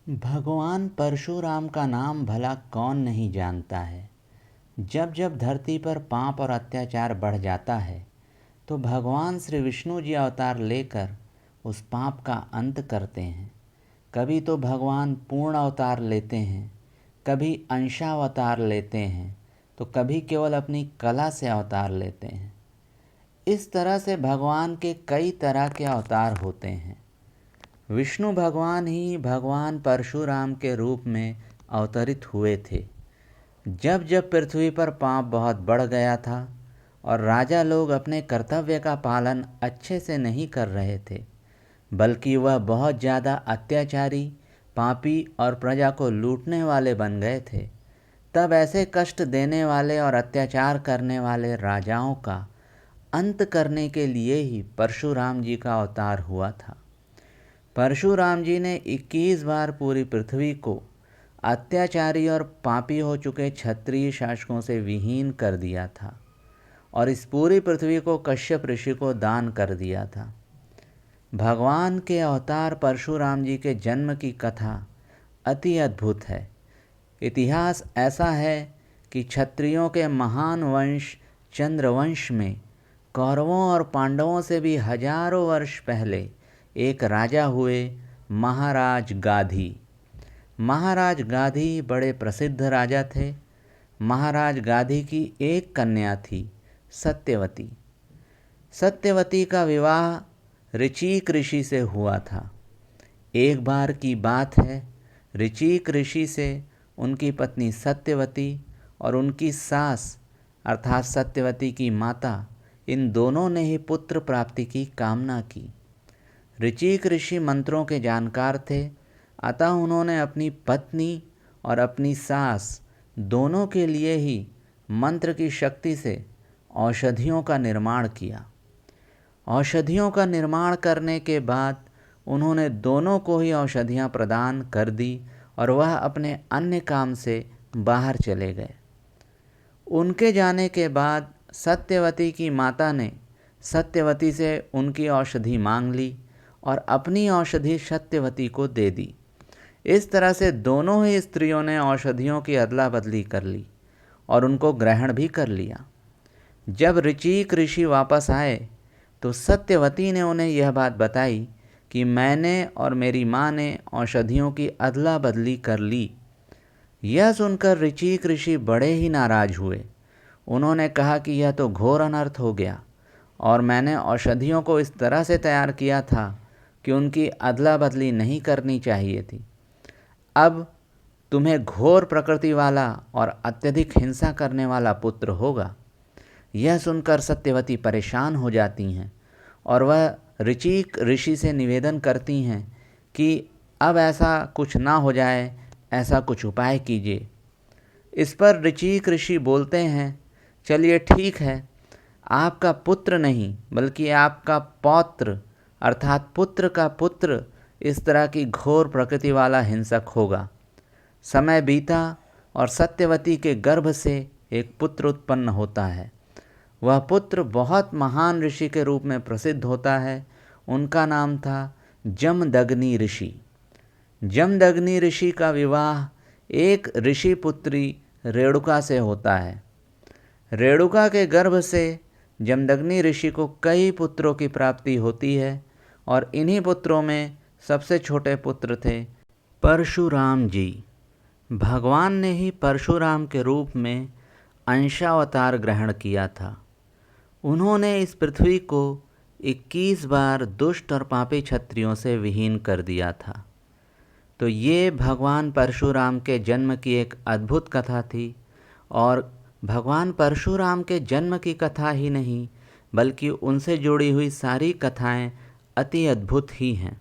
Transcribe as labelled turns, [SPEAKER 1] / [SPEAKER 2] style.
[SPEAKER 1] भगवान परशुराम का नाम भला कौन नहीं जानता है। जब जब धरती पर पाप और अत्याचार बढ़ जाता है तो भगवान श्री विष्णु जी अवतार लेकर उस पाप का अंत करते हैं। कभी तो भगवान पूर्ण अवतार लेते हैं, कभी अंशावतार लेते हैं, तो कभी केवल अपनी कला से अवतार लेते हैं। इस तरह से भगवान के कई तरह के अवतार होते हैं। विष्णु भगवान ही भगवान परशुराम के रूप में अवतरित हुए थे। जब जब पृथ्वी पर पाप बहुत बढ़ गया था और राजा लोग अपने कर्तव्य का पालन अच्छे से नहीं कर रहे थे, बल्कि वह बहुत ज़्यादा अत्याचारी, पापी और प्रजा को लूटने वाले बन गए थे, तब ऐसे कष्ट देने वाले और अत्याचार करने वाले राजाओं का अंत करने के लिए ही परशुराम जी का अवतार हुआ था। परशुराम जी ने 21 बार पूरी पृथ्वी को अत्याचारी और पापी हो चुके क्षत्रिय शासकों से विहीन कर दिया था और इस पूरी पृथ्वी को कश्यप ऋषि को दान कर दिया था। भगवान के अवतार परशुराम जी के जन्म की कथा अति अद्भुत है। इतिहास ऐसा है कि क्षत्रियों के महान वंश चंद्रवंश में कौरवों और पांडवों से भी हजारों वर्ष पहले एक राजा हुए, महाराज गाधी। महाराज गाधी बड़े प्रसिद्ध राजा थे। महाराज गाधी की एक कन्या थी, सत्यवती। सत्यवती का विवाह ऋचिक ऋषि से हुआ था। एक बार की बात है, ऋचिक ऋषि से उनकी पत्नी सत्यवती और उनकी सास अर्थात सत्यवती की माता, इन दोनों ने ही पुत्र प्राप्ति की कामना की। ऋचिक ऋषि मंत्रों के जानकार थे, अतः उन्होंने अपनी पत्नी और अपनी सास दोनों के लिए ही मंत्र की शक्ति से औषधियों का निर्माण किया। औषधियों का निर्माण करने के बाद उन्होंने दोनों को ही औषधियाँ प्रदान कर दी और वह अपने अन्य काम से बाहर चले गए। उनके जाने के बाद सत्यवती की माता ने सत्यवती से उनकी औषधि मांग ली और अपनी औषधि सत्यवती को दे दी। इस तरह से दोनों ही स्त्रियों ने औषधियों की अदला बदली कर ली और उनको ग्रहण भी कर लिया। जब ऋचिक ऋषि वापस आए तो सत्यवती ने उन्हें यह बात बताई कि मैंने और मेरी माँ ने औषधियों की अदला बदली कर ली। यह सुनकर ऋचिक ऋषि बड़े ही नाराज हुए। उन्होंने कहा कि यह तो घोर अनर्थ हो गया और मैंने औषधियों को इस तरह से तैयार किया था कि उनकी अदला बदली नहीं करनी चाहिए थी। अब तुम्हें घोर प्रकृति वाला और अत्यधिक हिंसा करने वाला पुत्र होगा। यह सुनकर सत्यवती परेशान हो जाती हैं और वह ऋचिक ऋषि से निवेदन करती हैं कि अब ऐसा कुछ ना हो जाए, ऐसा कुछ उपाय कीजिए। इस पर ऋचिक ऋषि बोलते हैं, चलिए ठीक है, आपका पुत्र नहीं बल्कि आपका पौत्र अर्थात पुत्र का पुत्र इस तरह की घोर प्रकृति वाला हिंसक होगा। समय बीता और सत्यवती के गर्भ से एक पुत्र उत्पन्न होता है। वह पुत्र बहुत महान ऋषि के रूप में प्रसिद्ध होता है। उनका नाम था जमदग्नि ऋषि। जमदग्नि ऋषि का विवाह एक ऋषि पुत्री रेणुका से होता है। रेणुका के गर्भ से जमदग्नि ऋषि को कई पुत्रों की प्राप्ति होती है और इन्हीं पुत्रों में सबसे छोटे पुत्र थे परशुराम जी। भगवान ने ही परशुराम के रूप में अंशावतार ग्रहण किया था। उन्होंने इस पृथ्वी को 21 बार दुष्ट और पापी क्षत्रियों से विहीन कर दिया था। तो ये भगवान परशुराम के जन्म की एक अद्भुत कथा थी और भगवान परशुराम के जन्म की कथा ही नहीं बल्कि उनसे जुड़ी हुई सारी कथाएं अति अद्भुत ही हैं।